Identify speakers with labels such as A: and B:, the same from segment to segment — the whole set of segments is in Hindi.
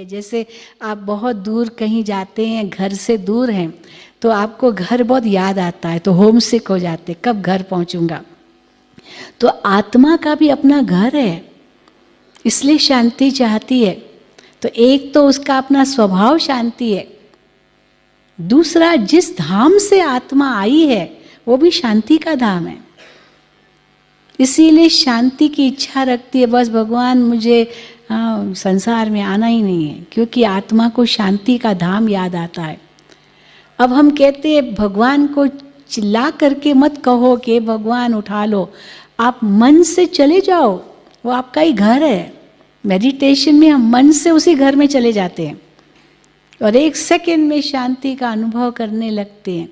A: जैसे आप बहुत दूर कहीं जाते हैं, घर से दूर हैं, तो आपको घर बहुत याद आता है, तो होम सिक हो जाते, कब घर पहुंचूंगा। तो आत्मा का भी अपना घर है, इसलिए शांति चाहती है। तो एक तो उसका अपना स्वभाव शांति है, दूसरा जिस धाम से आत्मा आई है वो भी शांति का धाम है। इसीलिए शांति की इच्छा रखती है, बस भगवान मुझे संसार में आना ही नहीं है, क्योंकि आत्मा को शांति का धाम याद आता है। अब हम कहते हैं भगवान को चिल्ला करके मत कहो कि भगवान उठा लो, आप मन से चले जाओ, वो आपका ही घर है। मेडिटेशन में हम मन से उसी घर में चले जाते हैं और एक सेकंड में शांति का अनुभव करने लगते हैं।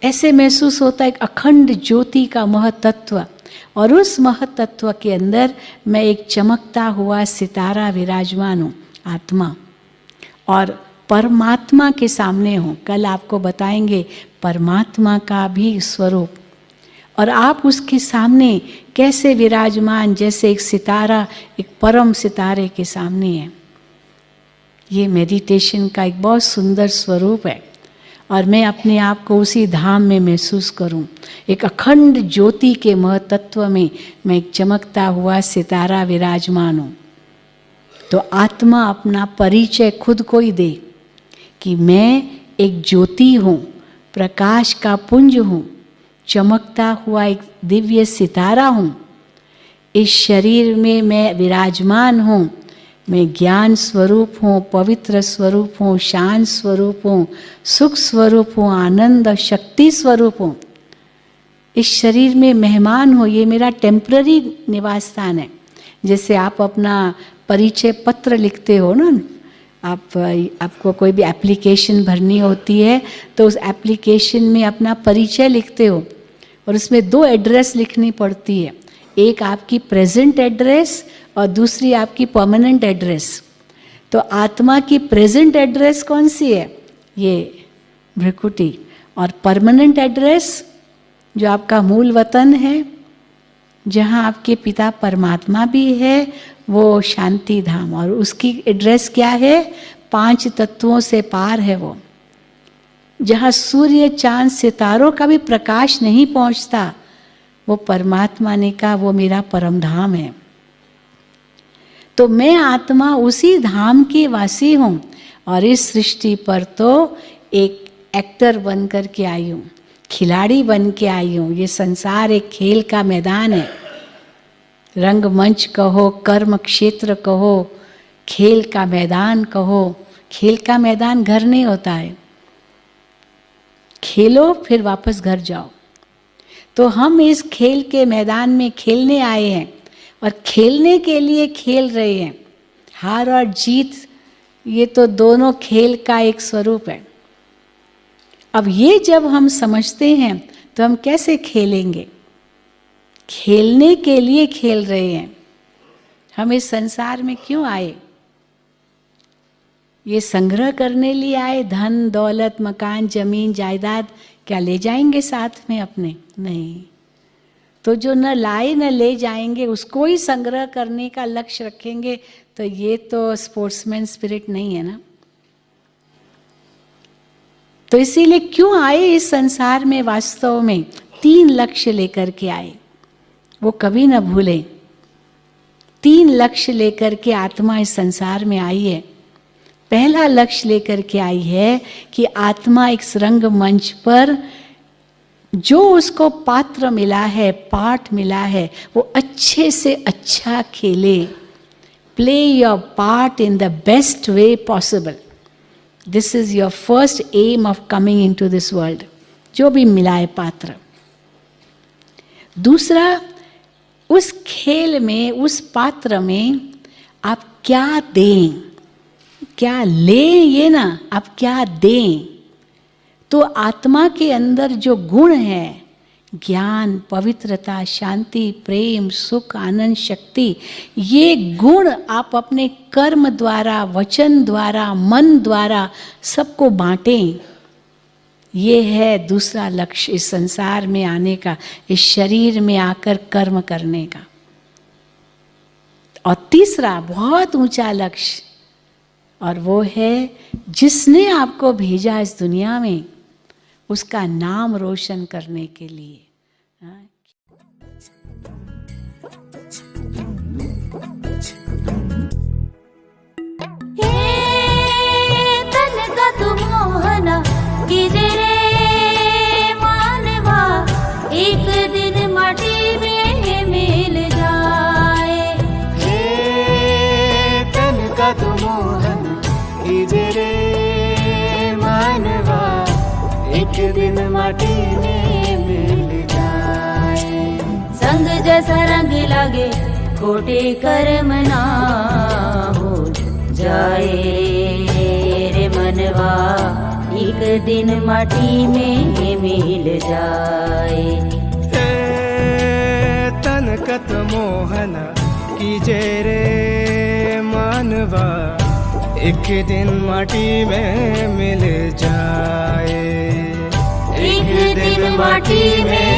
A: ऐसे महसूस होता है एक अखंड ज्योति का महतत्व, और उस महतत्व के अंदर मैं एक चमकता हुआ सितारा विराजमान हूँ, आत्मा, और परमात्मा के सामने हूँ। कल आपको बताएंगे परमात्मा का भी स्वरूप, और आप उसके सामने कैसे विराजमान, जैसे एक सितारा एक परम सितारे के सामने है। ये मेडिटेशन का एक बहुत सुंदर स्वरूप है, और मैं अपने आप को उसी धाम में महसूस करूं, एक अखंड ज्योति के महतत्व में मैं एक चमकता हुआ सितारा विराजमान हूं। तो आत्मा अपना परिचय खुद को ही दे कि मैं एक ज्योति हूं, प्रकाश का पुंज हूं, चमकता हुआ एक दिव्य सितारा हूं। इस शरीर में मैं विराजमान हूं, मैं ज्ञान स्वरूप हूँ, पवित्र स्वरूप हूँ, शांत स्वरूप हूँ, सुख स्वरूप हूँ, आनंद और शक्ति स्वरूप हूँ। इस शरीर में मेहमान हो, ये मेरा टेम्पररी निवास स्थान है। जैसे आप अपना परिचय पत्र लिखते हो ना, आपको कोई भी एप्लीकेशन भरनी होती है तो उस एप्लीकेशन में अपना परिचय लिखते हो, और उसमें 2 एड्रेस लिखनी पड़ती है, एक आपकी प्रेजेंट एड्रेस और दूसरी आपकी परमानेंट एड्रेस। तो आत्मा की प्रेजेंट एड्रेस कौन सी है? ये भ्रिकुटी। और परमानेंट एड्रेस जो आपका मूल वतन है, जहाँ आपके पिता परमात्मा भी है, वो शांति धाम। और उसकी एड्रेस क्या है? 5 तत्वों से पार है वो, जहाँ सूर्य चांद सितारों का भी प्रकाश नहीं पहुँचता, वो परमात्मा ने कहा वो मेरा परम धाम है। तो मैं आत्मा उसी धाम की वासी हूँ, और इस सृष्टि पर तो एक एक्टर बन कर के आई हूँ, खिलाड़ी बन के आई हूँ। ये संसार एक खेल का मैदान है, रंगमंच कहो, कर्म क्षेत्र कहो, खेल का मैदान कहो। खेल का मैदान घर नहीं होता है, खेलो फिर वापस घर जाओ। तो हम इस खेल के मैदान में खेलने आए हैं, और खेलने के लिए खेल रहे हैं। हार और जीत ये तो दोनों खेल का एक स्वरूप है। अब ये जब हम समझते हैं तो हम कैसे खेलेंगे? खेलने के लिए खेल रहे हैं। हम इस संसार में क्यों आए? ये संग्रह करने लिए आए, धन दौलत मकान जमीन जायदाद क्या ले जाएंगे साथ में अपने? नहीं। तो जो न लाए न ले जाएंगे उसको ही संग्रह करने का लक्ष्य रखेंगे, तो ये तो स्पोर्ट्समैन स्पिरिट नहीं है ना। तो इसीलिए क्यों आए इस संसार में? वास्तव में 3 लक्ष्य लेकर के आए, वो कभी न भूलें। 3 लक्ष्य लेकर के आत्मा इस संसार में आई है। पहला लक्ष्य लेकर के आई है कि आत्मा एक रंग मंच पर जो उसको पात्र मिला है, पाठ मिला है, वो अच्छे से अच्छा खेले। Play your part in the best way possible. This is your first aim of coming into this world. जो भी मिला है पात्र। दूसरा, उस खेल में, उस पात्र में आप क्या दें, क्या लें, ये ना, आप क्या दें। तो आत्मा के अंदर जो गुण है, ज्ञान, पवित्रता, शांति, प्रेम, सुख, आनंद, शक्ति, ये गुण आप अपने कर्म द्वारा, वचन द्वारा, मन द्वारा सबको बांटें। ये है दूसरा लक्ष्य इस संसार में आने का, इस शरीर में आकर कर्म करने का। और तीसरा बहुत ऊंचा लक्ष्य, और वो है जिसने आपको भेजा इस दुनिया में, उसका नाम रोशन करने के लिए।
B: तन का तू मोहना कीजे रे मानवा, एक दिन माटी में मिल जाए।
C: तन का तू मोहन कीजे रे मानवा, एक दिन माटी में मिल जाए।
B: संग जैसा रंग लागे खोटे कर्म ना हो जाए रे मनवा, एक दिन माटी में मिल जाए।
C: तन कत मोहन कीजे रे मानवा, एक दिन माटी में मिल जाए।
B: एक दिन माटी में